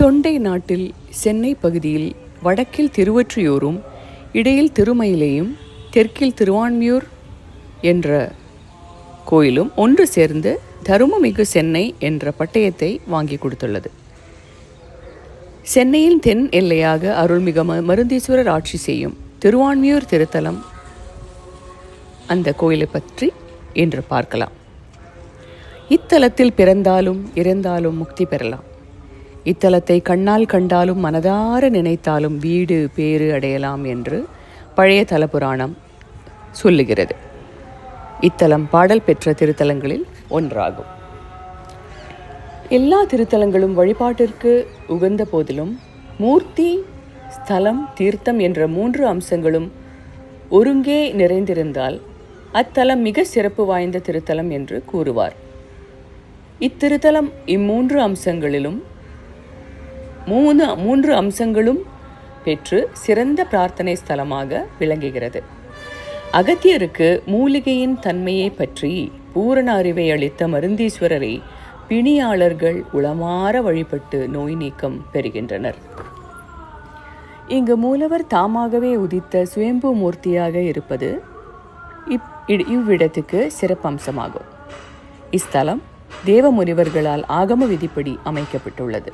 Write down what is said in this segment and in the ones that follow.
தொண்டை நாட்டில் சென்னை பகுதியில் வடக்கில் திருவொற்றியூரும் இடையில் திருமயிலையும் தெற்கில் திருவான்மியூர் என்ற கோயிலும் ஒன்று சேர்ந்து தருமமிகு சென்னை என்ற பட்டயத்தை வாங்கி கொடுத்துள்ளது. சென்னையின் தென் எல்லையாக அருள்மிகு மருந்தீஸ்வரர் ஆட்சி செய்யும் திருவான்மியூர் திருத்தலம் அந்த கோயிலை பற்றி இன்று பார்க்கலாம். இத்தலத்தில் பிறந்தாலும் இறந்தாலும் முக்தி பெறலாம். இத்தலத்தை கண்ணால் கண்டாலும் மனதார நினைத்தாலும் வீடு பேறு அடையலாம் என்று பழைய தலபுராணம் சொல்லுகிறது. இத்தலம் பாடல் பெற்ற திருத்தலங்களில் ஒன்றாகும். எல்லா திருத்தலங்களும் வழிபாட்டிற்கு உகந்த போதிலும் மூர்த்தி, ஸ்தலம், தீர்த்தம் என்ற 3 அம்சங்களும் ஒருங்கே நிறைந்திருந்தால் அத்தலம் மிக சிறப்பு வாய்ந்த திருத்தலம் என்று கூறுவார். இத்திருத்தலம் இம்மூன்று அம்சங்களிலும் மூன்று அம்சங்களும் பெற்று சிறந்த பிரார்த்தனை ஸ்தலமாக விளங்குகிறது. அகத்தியருக்கு மூலிகையின் தன்மையை பற்றி பூரண அறிவை அளித்த மருந்தீஸ்வரரை பிணியாளர்கள் உளமாற வழிபட்டு நோய் நீக்கம் பெறுகின்றனர். இங்கு மூலவர் தாமாகவே உதித்த சுயம்பு மூர்த்தியாக இருப்பது இவ்விடத்துக்கு சிறப்பம்சமாகும். இஸ்தலம் தேவ முனிவர்களால் ஆகம விதிப்படி அமைக்கப்பட்டுள்ளது.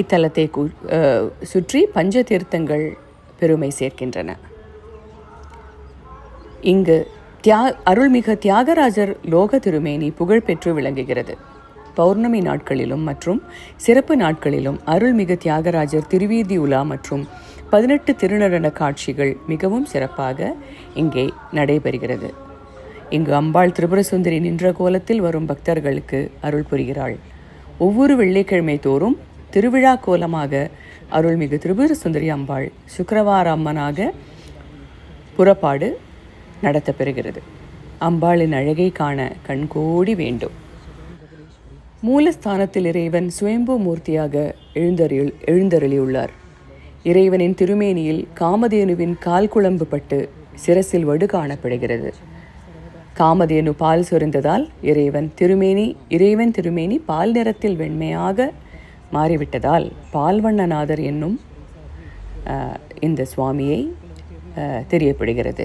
இத்தலத்தை சுற்றி பஞ்ச தீர்த்தங்கள் பெருமை சேர்க்கின்றன. இங்கு அருள்மிகு தியாகராஜர் லோக திருமேனி புகழ்பெற்று விளங்குகிறது. பௌர்ணமி நாட்களிலும் மற்றும் சிறப்பு நாட்களிலும் அருள்மிகு தியாகராஜர் திருவீதி உலா மற்றும் 18 திருநடன காட்சிகள் மிகவும் சிறப்பாக இங்கே நடைபெறுகிறது. இங்கு அம்பாள் திரிபுரசுந்தரி நின்ற கோலத்தில் வரும் பக்தர்களுக்கு அருள் புரிகிறாள். ஒவ்வொரு வெள்ளிக்கிழமை தோறும் திருவிழா கோலமாக அருள்மிகு திரிபுரசுந்தரி அம்பாள் சுக்கிரவார அம்மனாக புறப்பாடு நடத்தப்பெறுகிறது. அம்பாளின் அழகை காண கண்கோடி வேண்டும். மூலஸ்தானத்தில் இறைவன் சுயம்பு மூர்த்தியாக எழுந்தருளியுள்ளார். இறைவனின் திருமேனியில் காமதேனுவின் கால் குழம்பு பட்டு சிரசில் வடு காணப்படுகிறது. காமதேனு பால் சொரிந்ததால் இறைவன் திருமேனி பால் நிறத்தில் வெண்மையாக மாறிவிட்டதால் பால்வண்ணநாதர் என்னும் இந்த சுவாமியை தெரியப்படுகிறது.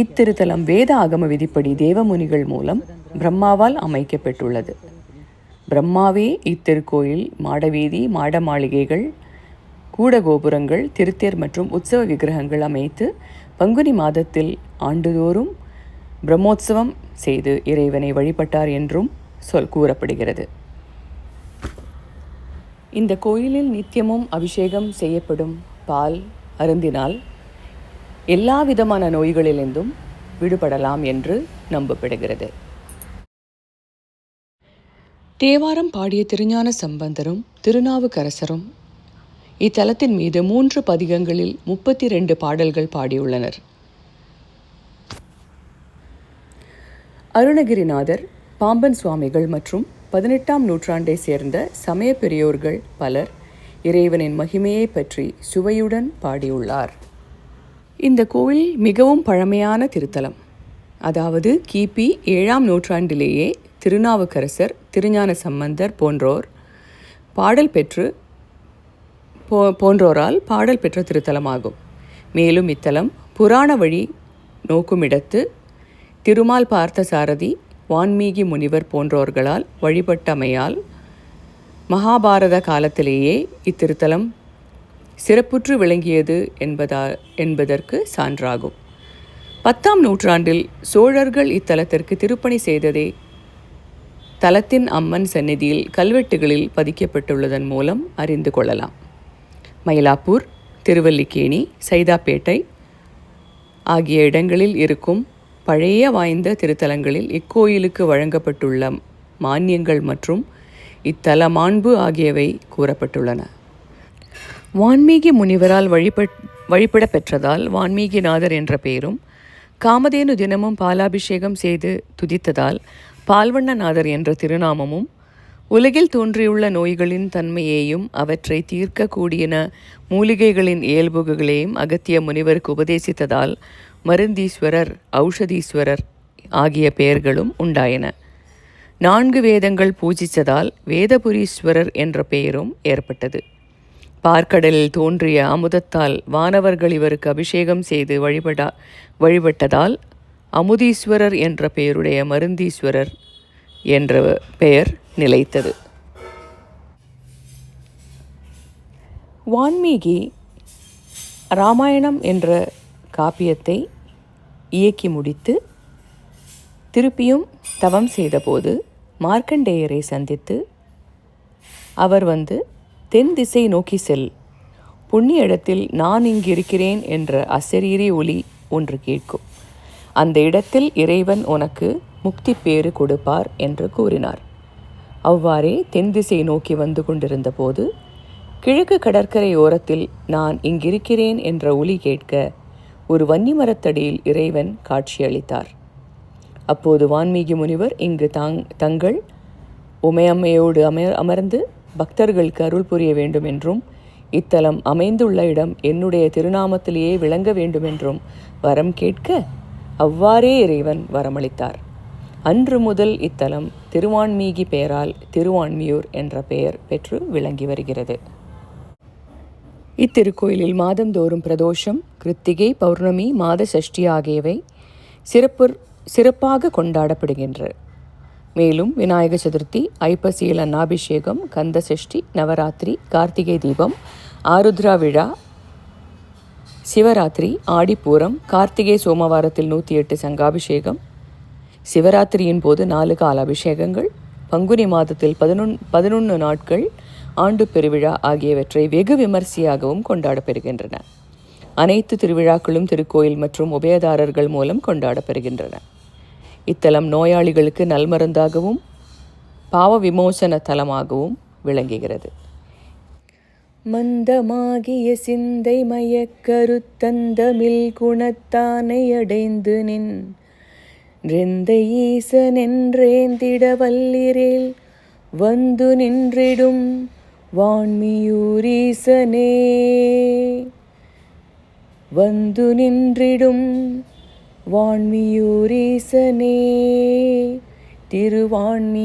இத்திருத்தலம் வேத ஆகம விதிப்படி தேவமுனிகள் மூலம் பிரம்மாவால் அமைக்கப்பட்டுள்ளது. பிரம்மாவே இத்திருக்கோயில் மாடவீதி, மாட மாளிகைகள், கூடகோபுரங்கள், திருத்தேர் மற்றும் உற்சவ விக்கிரகங்கள் அமைத்து பங்குனி மாதத்தில் ஆண்டுதோறும் பிரம்மோற்சவம் செய்து இறைவனை வழிபட்டார் என்றும் கூறப்படுகிறது. இந்த கோயிலில் நித்தியமும் அபிஷேகம் செய்யப்படும் பால் அருந்தினால் எல்லா விதமான நோய்களிலிருந்தும் விடுபடலாம் என்று நம்பப்படுகிறது. தேவாரம் பாடிய திருஞான சம்பந்தரும் திருநாவுக்கரசரும் இத்தலத்தின் மீது 3 பதிகங்களில் 32 பாடல்கள் பாடியுள்ளனர். அருணகிரிநாதர், பாம்பன் சுவாமிகள் மற்றும் 18ஆம் நூற்றாண்டை சேர்ந்த சமய பெரியோர்கள் பலர் இறைவனின் மகிமையை பற்றி சுவையுடன் பாடியுள்ளார். இந்த கோவில் மிகவும் பழமையான திருத்தலம். அதாவது கிபி 7ஆம் நூற்றாண்டிலேயே திருநாவுக்கரசர், திருஞான சம்பந்தர் போன்றோரால் பாடல் பெற்ற திருத்தலமாகும். மேலும் இத்தலம் புராண வழி நோக்குமிடத்து திருமால் பார்த்த சாரதி, வான்மீகி முனிவர் போன்றோர்களால் வழிபட்டமையால் மகாபாரத காலத்திலேயே இத்திருத்தலம் சிறப்புற்று விளங்கியது என்பதற்கு சான்றாகும். 10ஆம் நூற்றாண்டில் சோழர்கள் இத்தலத்திற்கு திருப்பணி செய்ததே தலத்தின் அம்மன் சந்நிதியில் கல்வெட்டுகளில் பதிக்கப்பட்டுள்ளதன் மூலம் அறிந்து கொள்ளலாம். மயிலாப்பூர், திருவல்லிக்கேணி, சைதாப்பேட்டை ஆகிய இடங்களில் இருக்கும் பழைய வாய்ந்த திருத்தலங்களில் இக்கோயிலுக்கு வழங்கப்பட்டுள்ள மானியங்கள் மற்றும் இத்தல மாண்பு ஆகியவை கூறப்பட்டுள்ளன. வான்மீகி முனிவரால் வழிபட பெற்றதால் வான்மீகிநாதர் என்ற பெயரும், காமதேனு தினமும் பாலாபிஷேகம் செய்து துதித்ததால் பால்வண்ணநாதர் என்ற திருநாமமும், உலகில் தோன்றியுள்ள நோய்களின் தன்மையையும் அவற்றை தீர்க்கக்கூடியன மூலிகைகளின் இயல்புகளையும் அகத்திய முனிவருக்கு உபதேசித்ததால் மருந்தீஸ்வரர், ஔஷதீஸ்வரர் ஆகிய பெயர்களும் உண்டாயின. 4 வேதங்கள் பூஜித்ததால் வேதபுரீஸ்வரர் என்ற பெயரும் ஏற்பட்டது. பார்க்கடலில் தோன்றிய அமுதத்தால் வானவர்கள் இவருக்கு அபிஷேகம் செய்து வழிபட்டதால் அமுதீஸ்வரர் என்ற பெயருடைய மருந்தீஸ்வரர் என்ற பெயர் நிலைத்தது. வான்மீகி ராமாயணம் என்ற காப்பியத்தை இயக்கி முடித்து திருப்பியும் தவம் செய்தபோது மார்க்கண்டேயரை சந்தித்து அவர் தென் திசை நோக்கி செல், புண்ணிய இடத்தில் நான் இங்கு இருக்கிறேன் என்ற அசரீரி ஒலி ஒன்று கேட்கும், அந்த இடத்தில் இறைவன் உனக்கு முக்தி பேறு கொடுப்பார் என்று கூறினார். அவ்வாறே தென் திசை நோக்கி வந்து கொண்டிருந்த போது கிழக்கு கடற்கரை ஓரத்தில் நான் இங்கிருக்கிறேன் என்ற ஒலி கேட்க ஒரு வன்னி மரத்தடியில் இறைவன் காட்சியளித்தார். அப்போது வான்மீகி முனிவர் இங்கு தங்கள் உமையம்மையோடு அமர்ந்து பக்தர்களுக்கு அருள் புரிய வேண்டும் என்றும் இத்தலம் அமைந்துள்ள இடம் என்னுடைய திருநாமத்திலேயே விளங்க வேண்டுமென்றும் வரம் கேட்க அவ்வாறே இறைவன் வரமளித்தார். அன்று முதல் இத்தலம் திருவான்மீகி பெயரால் திருவான்மியூர் என்ற பெயர் பெற்று விளங்கி வருகிறது. இத்திருக்கோயிலில் மாதந்தோறும் பிரதோஷம், கிருத்திகை, பௌர்ணமி, மாத சஷ்டி ஆகியவை சிறப்பாக கொண்டாடப்படுகின்றன. மேலும் விநாயக சதுர்த்தி, ஐப்பசியில் அன்னாபிஷேகம், கந்த சஷ்டி, நவராத்திரி, கார்த்திகை தீபம், ஆருத்ரா விழா, சிவராத்திரி, ஆடிப்பூரம், கார்த்திகை சோமவாரத்தில் 108 சங்காபிஷேகம், சிவராத்திரியின் போது 4 கால அபிஷேகங்கள், பங்குனி மாதத்தில் 11 நாட்கள் ஆண்டு பெருவிழா ஆகியவற்றை வெகு விமர்சையாகவும் கொண்டாடப்பெறுகின்றன. அனைத்து திருவிழாக்களும் திருக்கோயில் மற்றும் உபயதாரர்கள் மூலம் கொண்டாடப்பெறுகின்றன. இத்தலம் நோயாளிகளுக்கு நல்மருந்தாகவும் பாவ விமோசன தலமாகவும் விளங்குகிறது. மந்தமாகிய சிந்தை மயக்கருத்தந்தமில் குணத்தானை அடைந்து நின்ற ஈசனென்றேந்திட வல்லிரேல் வந்து நின்றிடும் வான்மியூரீசனே, வந்து நின்றிடும் வான்மியூரீசனே, திருவான்மியூரீசனே.